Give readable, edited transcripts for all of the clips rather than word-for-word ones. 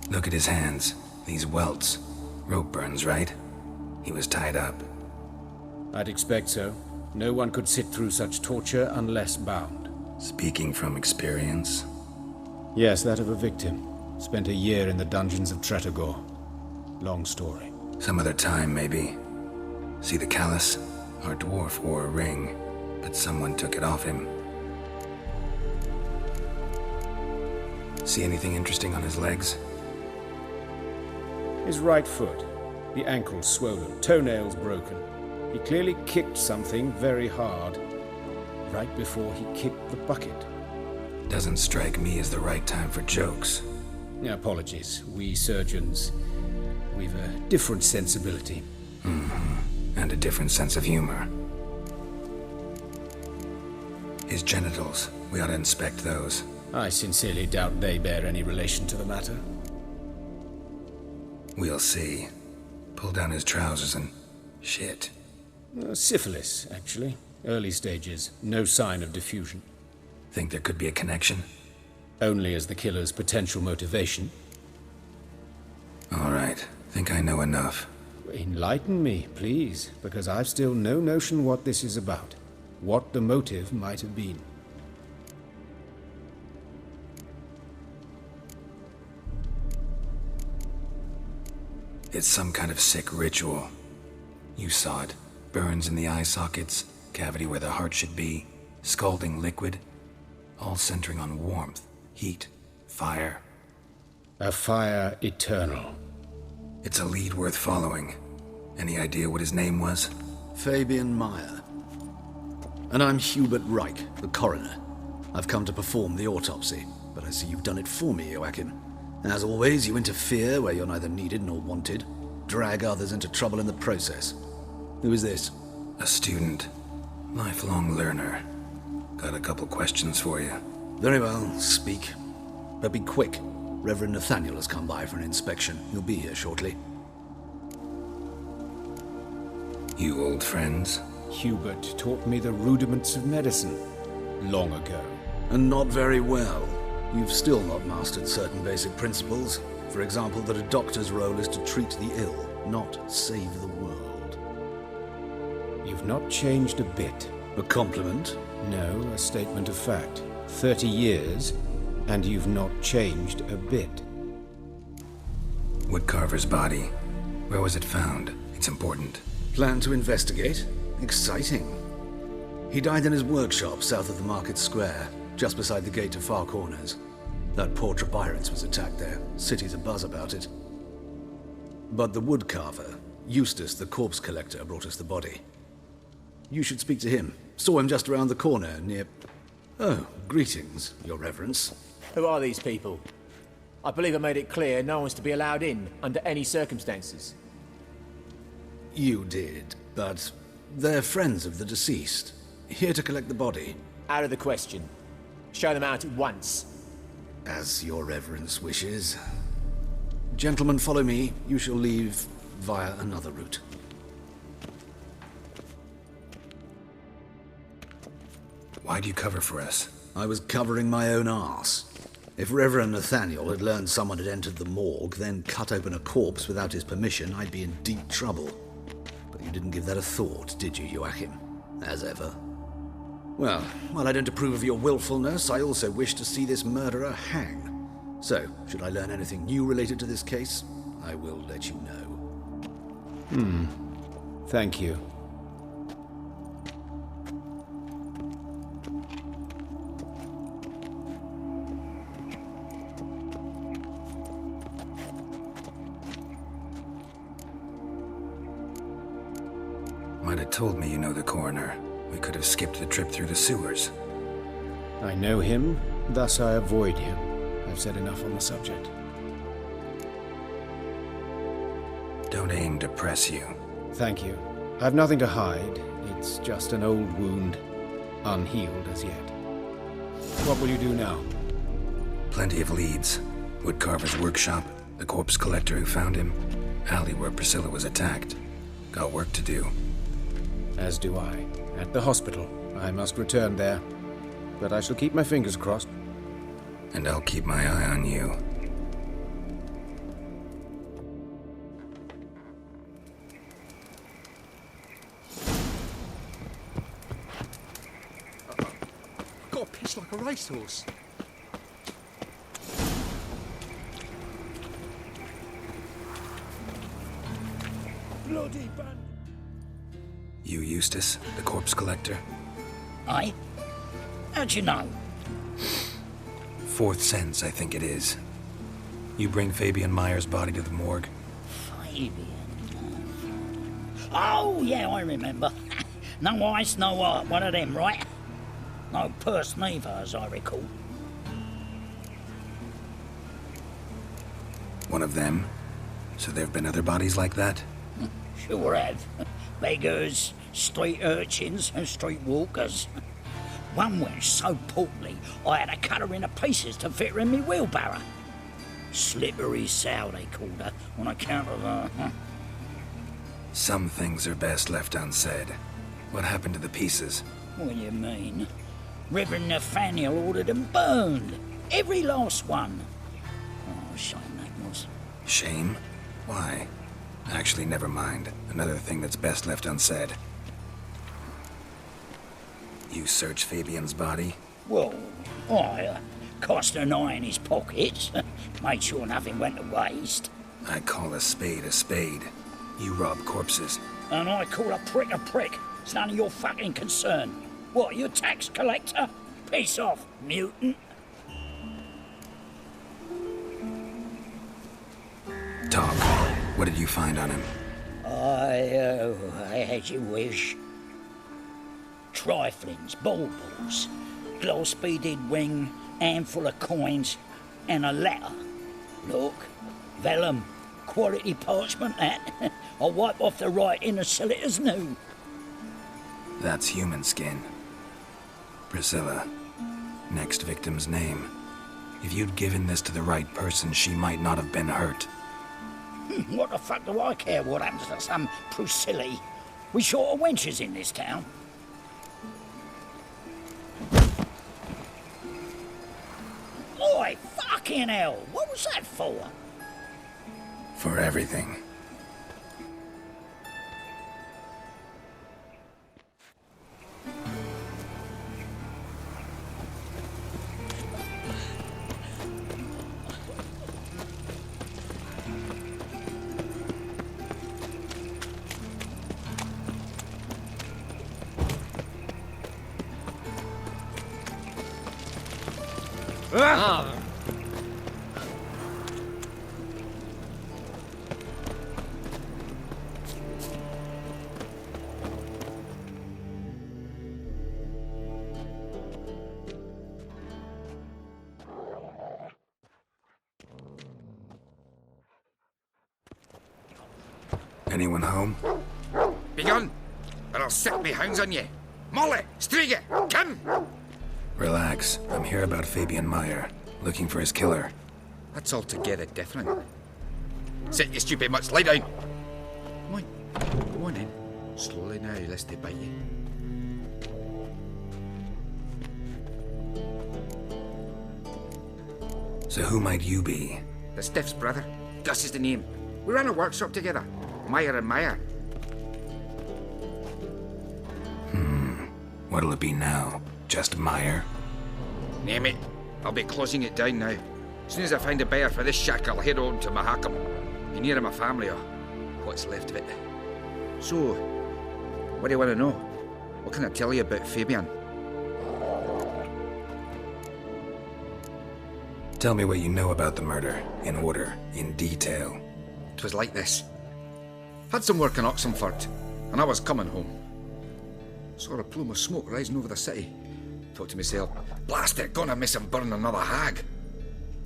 Look at his hands. These welts. Rope burns, right? He was tied up. I'd expect so. No one could sit through such torture unless bound. Speaking from experience? Yes, that of a victim. Spent a year in the dungeons of Tretogor. Long story. Some other time, maybe. See the callus? Our dwarf wore a ring, but someone took it off him. See anything interesting on his legs? His right foot. The ankle swollen, toenails broken. He clearly kicked something very hard, right before he kicked the bucket. Doesn't strike me as the right time for jokes. Apologies. We surgeons, we've a different sensibility. And a different sense of humor. His genitals, we ought to inspect those. I sincerely doubt they bear any relation to the matter. We'll see. Pull down his trousers and... shit. Syphilis, actually. Early stages. No sign of diffusion. Think there could be a connection? Only as the killer's potential motivation. All right. Think I know enough. Enlighten me, please, because I've still no notion what this is about. What the motive might have been. It's some kind of sick ritual. You saw it. Burns in the eye sockets, cavity where the heart should be, scalding liquid, all centering on warmth, heat, fire. A fire eternal. It's a lead worth following. Any idea what his name was? Fabian Meyer. And I'm Hubert Reich, the coroner. I've come to perform the autopsy, but I see you've done it for me, Joachim. As always, you interfere where you're neither needed nor wanted, drag others into trouble in the process. Who is this? A student. Lifelong learner. Got a couple questions for you. Very well, speak. But be quick. Reverend Nathaniel has come by for an inspection. He'll be here shortly. You old friends? Hubert taught me the rudiments of medicine. Long ago. And not very well. You've still not mastered certain basic principles. For example, that a doctor's role is to treat the ill, not save the world. You've not changed a bit. A compliment? No, a statement of fact. 30 years, and you've not changed a bit. Woodcarver's body. Where was it found? It's important. Plan to investigate? Exciting. He died in his workshop south of the market square, just beside the gate to Far Corners. That poor Trebirance was attacked there. City's abuzz about it. But the woodcarver, Eustace the corpse collector, brought us the body. You should speak to him. Saw him just around the corner near... Oh, greetings, Your Reverence. Who are these people? I believe I made it clear no one's to be allowed in under any circumstances. You did, but they're friends of the deceased. Here to collect the body. Out of the question. Show them out at once. As Your Reverence wishes. Gentlemen, follow me. You shall leave via another route. Why'd you cover for us? I was covering my own arse. If Reverend Nathaniel had learned someone had entered the morgue, then cut open a corpse without his permission, I'd be in deep trouble. But you didn't give that a thought, did you, Joachim? As ever. Well, while I don't approve of your willfulness, I also wish to see this murderer hang. So, should I learn anything new related to this case, I will let you know. Thank you. Might have told me you know the coroner. We could have skipped the trip through the sewers. I know him, thus I avoid him. I've said enough on the subject. Don't aim to press you. Thank you. I've nothing to hide. It's just an old wound, unhealed as yet. What will you do now? Plenty of leads. Woodcarver's workshop, the corpse collector who found him, alley where Priscilla was attacked. Got work to do. As do I. At the hospital. I must return there. But I shall keep my fingers crossed. And I'll keep my eye on you. got a pitch like a racehorse. Bloody bandit! You Eustace, the corpse collector? Aye? How'd you know? Fourth sense, I think it is. You bring Fabian Meyer's body to the morgue? Fabian. Oh, yeah, I remember. No eyes, no heart, one of them, right? No purse neither, as I recall. One of them? So there've been other bodies like that? Sure have. Beggars, street urchins, and street walkers. One went so portly, I had to cut her into pieces to fit her in me wheelbarrow. Slippery sow, they called her, on account of her. Some things are best left unsaid. What happened to the pieces? What do you mean? Reverend Nathaniel ordered them burned. Every last one. Oh, shame that was. Shame? Why? Actually, never mind. Another thing that's best left unsaid. You search Fabian's body? Well, I cast an eye in his pockets. Made sure nothing went to waste. I call a spade a spade. You rob corpses. And I call a prick a prick. It's none of your fucking concern. What, you a tax collector? Piss off, mutant. Talk. What did you find on him? As you wish. Triflings, baubles, glass-beaded ring, handful of coins, and a letter. Look, vellum, quality parchment that. I'll wipe off the writing and sell it as new. That's human skin. Priscilla. Next victim's name. If you'd given this to the right person, she might not have been hurt. What the fuck do I care what happens to some Priscilla? We short of wenches in this town. Oi, fucking hell! What was that for? For everything. Anyone home? Begun, or I'll set me hounds on you. Molly, Striga, come! Relax. I'm here about Fabian Meyer, looking for his killer. That's altogether different. Sit, you stupid mutts, lie down. Come on in. Slowly now, lest they bite you. So who might you be? The Stiff's brother. Gus is the name. We ran a workshop together. Meyer and Meyer. What'll it be now? Just Meyer? Name it. I'll be closing it down now. As soon as I find a buyer for this shack, I'll head on to Mahakam. Be near my family, or what's left of it. So, what do you want to know? What can I tell you about Fabian? Tell me what you know about the murder, in order, in detail. 'Twas like this. Had some work in Oxenford, and I was coming home. Saw a plume of smoke rising over the city. Thought to myself, blast it, gonna miss and burn another hag.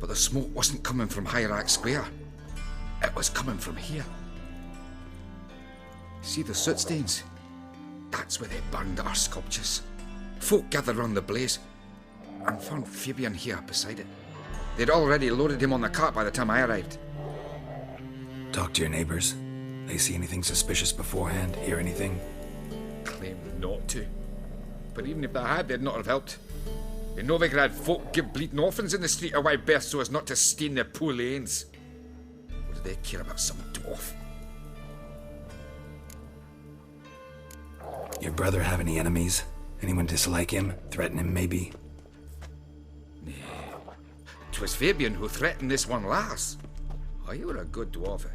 But the smoke wasn't coming from Hierarch Square. It was coming from here. See the soot stains? That's where they burned our sculptures. Folk gathered round the blaze and found Fabian here beside it. They'd already loaded him on the cart by the time I arrived. Talk to your neighbors. They see anything suspicious beforehand? Hear anything? Claimed not to. But even if they had, they'd not have helped. In Novigrad, folk give bleeding orphans in the street a wide berth so as not to stain their poor lanes. What do they care about some dwarf? Your brother have any enemies? Anyone dislike him? Threaten him, maybe? 'Twas Fabian who threatened this one last. Oh, you were a good dwarf,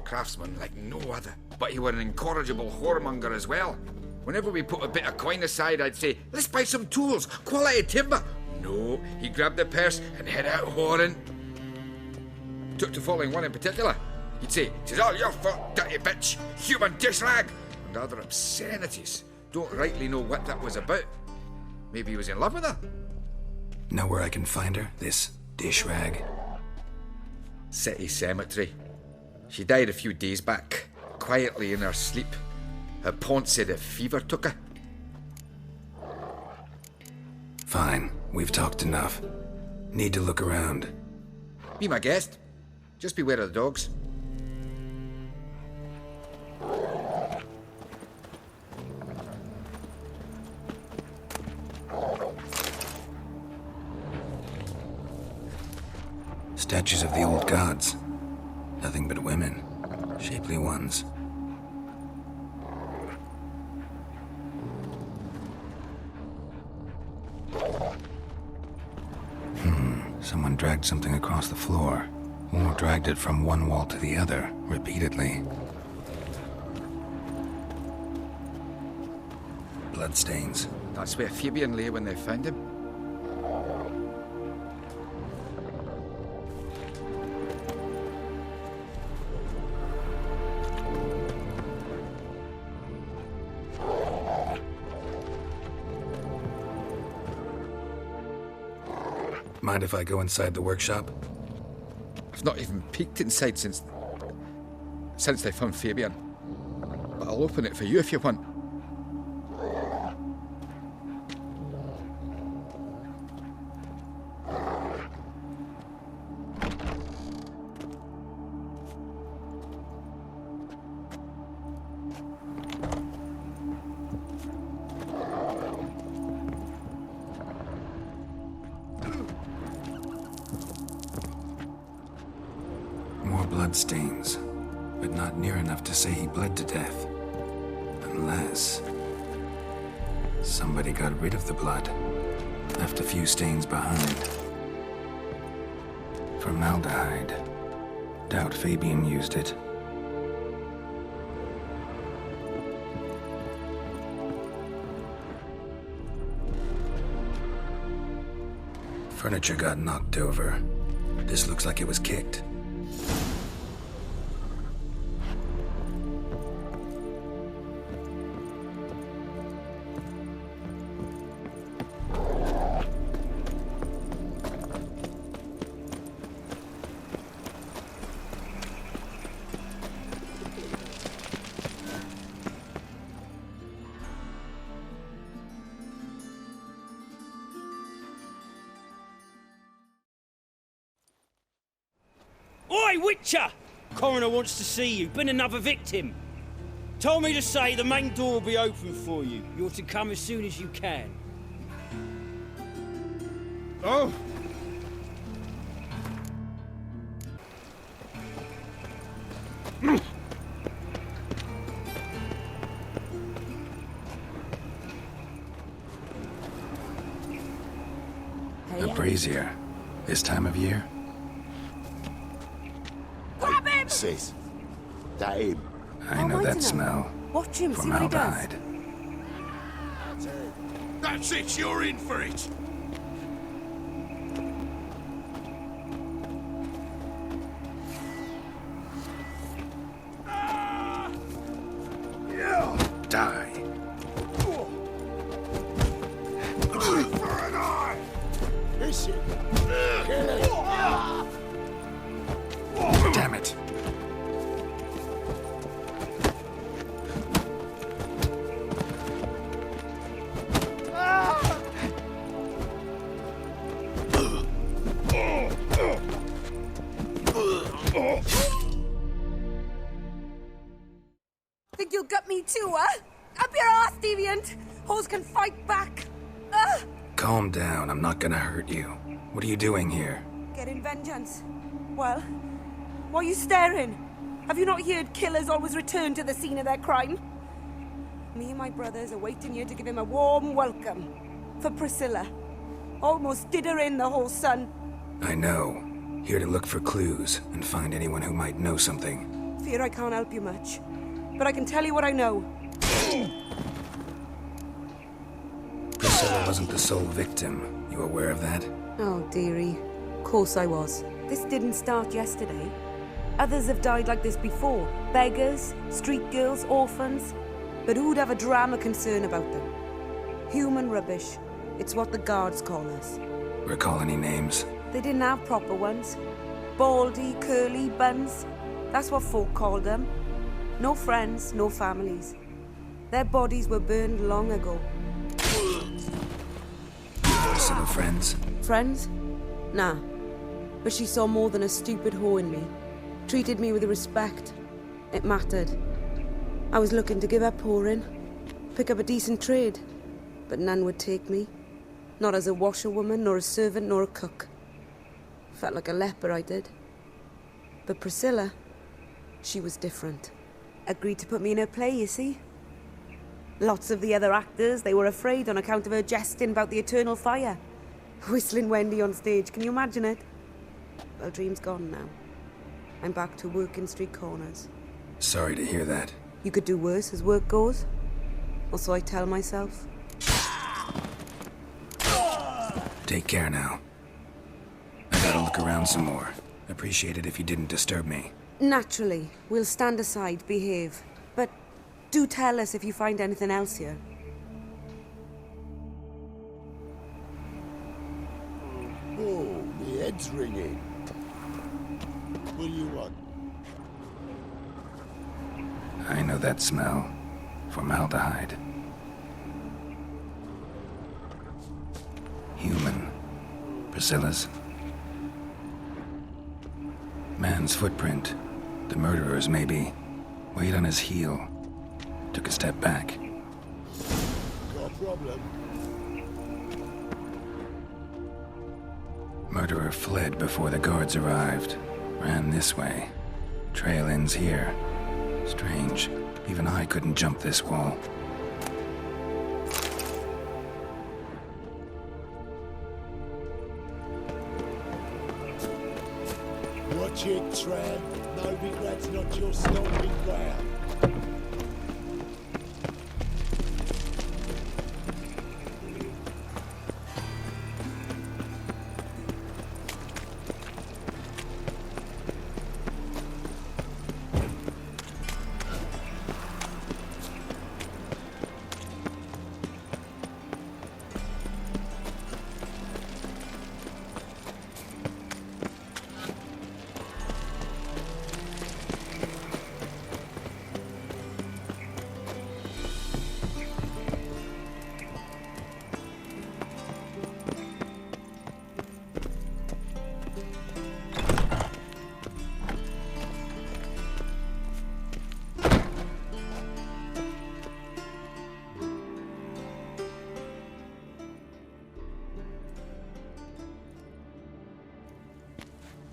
craftsman like no other. But you were an incorrigible whoremonger as well. Whenever we put a bit of coin aside, I'd say, let's buy some tools, quality timber. No, he grabbed the purse and head out whoring. Took to following one in particular. He'd say, "'Tis all your fault, dirty bitch, human dish rag," and other obscenities. Don't rightly know what that was about. Maybe he was in love with her? Know where I can find her, this dish rag? City cemetery. She died a few days back, quietly in her sleep. Her pont said a fever took her. Fine, we've talked enough. Need to look around. Be my guest. Just beware of the dogs. Statues of the old gods. Nothing but women. Shapely ones. Someone dragged something across the floor. Or dragged it from one wall to the other, repeatedly. Bloodstains. That's where Fabian lay when they found him. Mind if I go inside the workshop? I've not even peeked inside since they found Fabian. But I'll open it for you if you want. Bloodstains, but not near enough to say he bled to death. Unless somebody got rid of the blood, left a few stains behind. Formaldehyde. Doubt Fabian used it. Furniture got knocked over. This looks like it was kicked. Oi, Witcher! Coroner wants to see you. Been another victim. Told me to say the main door will be open for you. You're to come as soon as you can. Oh! A brazier. This time of year? Grab him! Sis, that him? I know that smell. Watch him, see what he does. Formaldehyde. That's it, you're in for it! Die. For an eye! Is it? Kill it! Damn it. Think you'll gut me too, huh? Up your ass, deviant! Hoes can fight back! Calm down, I'm not gonna hurt you. What are you doing here? Getting vengeance. Well, why are you staring? Have you not heard killers always return to the scene of their crime? Me and my brothers are waiting here to give him a warm welcome. For Priscilla. Almost did her in, the whole son. I know. Here to look for clues and find anyone who might know something. Fear I can't help you much. But I can tell you what I know. Priscilla wasn't the sole victim. You aware of that? Oh, dearie. Of course I was. This didn't start yesterday. Others have died like this before. Beggars, street girls, orphans. But who'd have a drama concern about them? Human rubbish. It's what the guards call us. Recall any names? They didn't have proper ones. Baldy, curly, buns. That's what folk called them. No friends, no families. Their bodies were burned long ago. Priscilla friends? Friends? Nah. But she saw more than a stupid whore in me. Treated me with respect. It mattered. I was looking to give up whoring. Pick up a decent trade. But none would take me. Not as a washerwoman, nor a servant, nor a cook. Felt like a leper, I did. But Priscilla, she was different. Agreed to put me in her play, you see. Lots of the other actors, they were afraid on account of her jesting about the eternal fire. Whistling Wendy on stage, can you imagine it? Well, dream's gone now. I'm back to working street corners. Sorry to hear that. You could do worse as work goes. Or so I tell myself. Take care now. I gotta look around some more. Appreciate it if you didn't disturb me. Naturally, we'll stand aside, behave. But do tell us if you find anything else here. Oh, my head's ringing. What do you want? I know that smell. Formaldehyde. Human. Priscilla's. Man's footprint. The murderer's, maybe. Weighed on his heel. Took a step back. Got a problem? Murderer fled before the guards arrived. Ran this way. Trail ends here. Strange. Even I couldn't jump this wall. Watch it, tramp. No regrets, not your stomping ground.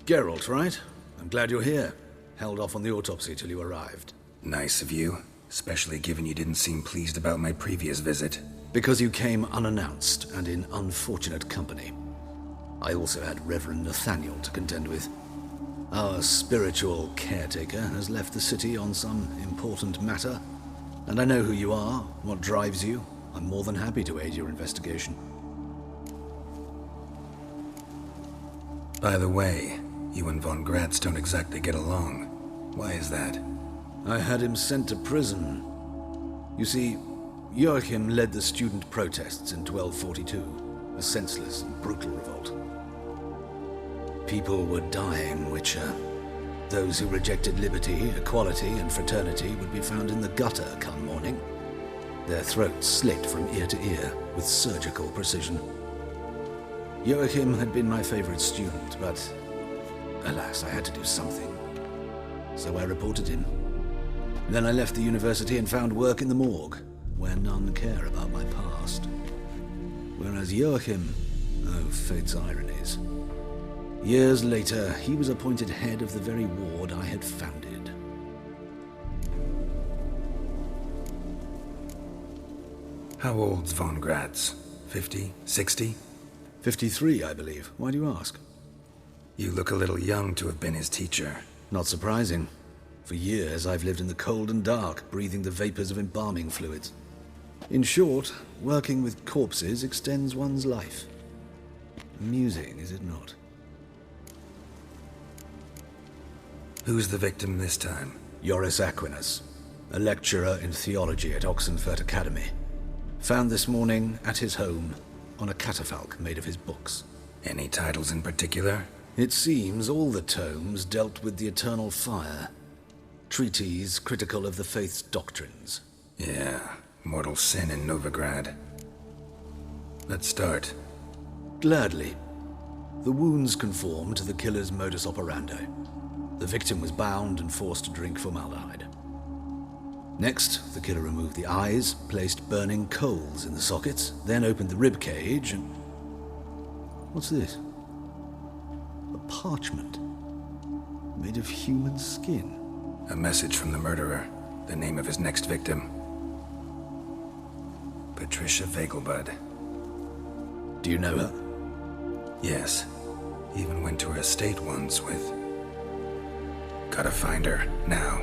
Geralt, right? I'm glad you're here. Held off on the autopsy till you arrived. Nice of you. Especially given you didn't seem pleased about my previous visit. Because you came unannounced and in unfortunate company. I also had Reverend Nathaniel to contend with. Our spiritual caretaker has left the city on some important matter. And I know who you are, what drives you. I'm more than happy to aid your investigation. By the way, you and Von Gratz don't exactly get along. Why is that? I had him sent to prison. You see, Joachim led the student protests in 1242, a senseless and brutal revolt. People were dying, Witcher. Those who rejected liberty, equality, and fraternity would be found in the gutter come morning. Their throats slit from ear to ear with surgical precision. Joachim had been my favorite student, but alas, I had to do something. So I reported him. Then I left the university and found work in the morgue, where none care about my past. Whereas Joachim, oh, fate's ironies. Years later, he was appointed head of the very ward I had founded. How old's Von Gratz? 50? 60? 53, I believe. Why do you ask? You look a little young to have been his teacher. Not surprising. For years, I've lived in the cold and dark, breathing the vapors of embalming fluids. In short, working with corpses extends one's life. Amusing, is it not? Who's the victim this time? Joris Aquinas, a lecturer in theology at Oxenfurt Academy. Found this morning at his home on a catafalque made of his books. Any titles in particular? It seems all the tomes dealt with the eternal fire. Treatises critical of the faith's doctrines. Yeah, mortal sin in Novigrad. Let's start. Gladly. The wounds conform to the killer's modus operandi. The victim was bound and forced to drink formaldehyde. Next, the killer removed the eyes, placed burning coals in the sockets, then opened the rib cage and... What's this? A parchment. Made of human skin. A message from the murderer. The name of his next victim. Patricia Vegelbud. Do you know her? Yes. Even went to her estate once with... Gotta find her, now.